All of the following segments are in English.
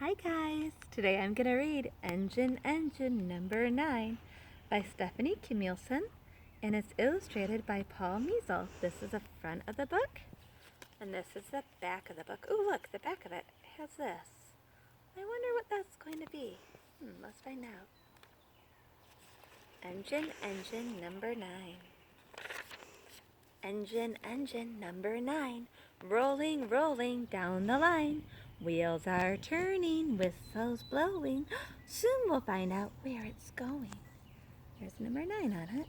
Hi guys! Today I'm going to read Engine number 9 by Stephanie Kimmelson, and it's illustrated by Paul Measle. This is the front of the book, and this is the back of the book. Ooh, look, the back of it has this. I wonder what that's going to be. Let's find out. Engine number 9. Engine number 9, rolling down the line. Wheels are turning, whistles blowing. Soon we'll find out where it's going. There's number 9 on it.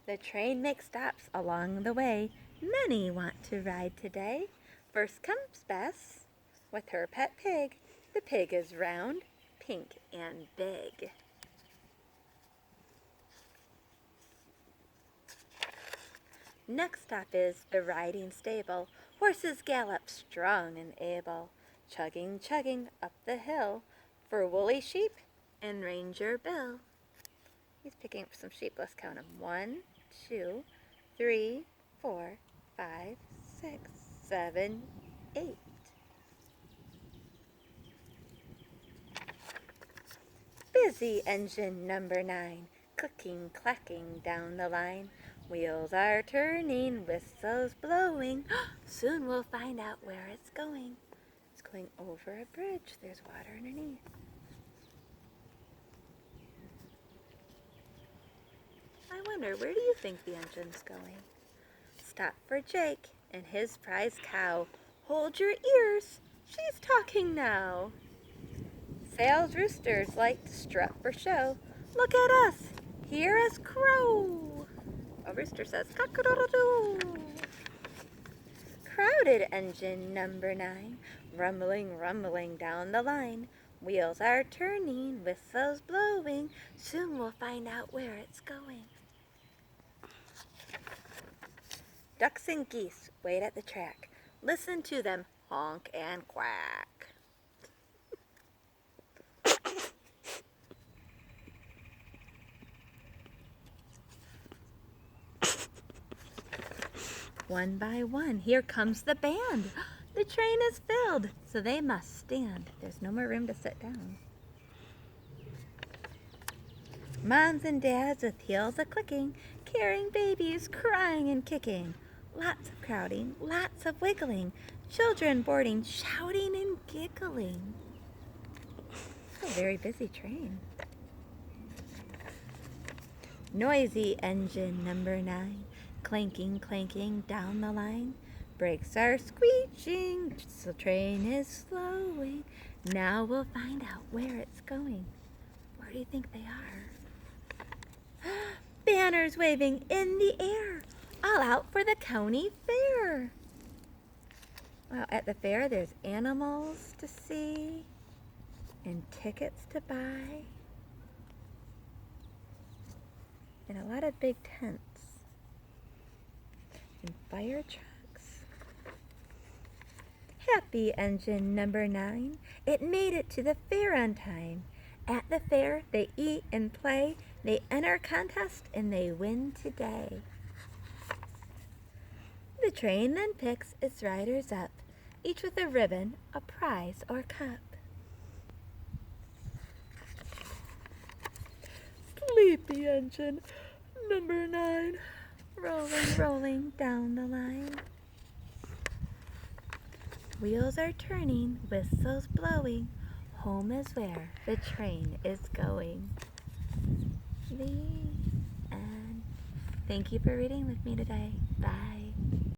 The train makes stops along the way. Many want to ride today. First comes Bess with her pet pig. The pig is round, pink, and big. Next stop is the riding stable. Horses gallop strong and able, chugging up the hill for Woolly Sheep and Ranger Bill. He's picking up some sheep. Let's count them. 1, 2, 3, 4, 5, 6, 7, 8. Busy engine number 9, clicking, clacking down the line. Wheels are turning, whistles blowing. Soon we'll find out where it's going. It's going over a bridge. There's water underneath. I wonder, where do you think the engine's going? Stop for Jake and his prize cow. Hold your ears, she's talking now. Sales roosters like to strut for show. Look at us, hear us crow. A rooster says, cock-a-doodle-doo. Crowded engine number 9, rumbling down the line. Wheels are turning, whistles blowing. Soon we'll find out where it's going. Ducks and geese wait at the track. Listen to them honk and quack. One by one, here comes the band. The train is filled, so they must stand. There's no more room to sit down. Moms and dads with heels a-clicking, carrying babies crying and kicking. Lots of crowding, lots of wiggling, children boarding, shouting and giggling. It's a very busy train. Noisy engine number 9, clanking down the line. Brakes are screeching, the train is slowing. Now we'll find out where it's going. Where do you think they are? Banners waving in the air, all out for the county fair. Well, at the fair there's animals to see and tickets to buy and a lot of big tents and fire trucks. Happy engine number 9, it made it to the fair on time. At the fair they eat and play, they enter a contest and they win today. The train then picks its riders up, each with a ribbon, a prize or cup. Sleepy engine number 9, rolling down the line. Wheels are turning, whistles blowing. Home is where the train is going. The end. Thank you for reading with me today. Bye.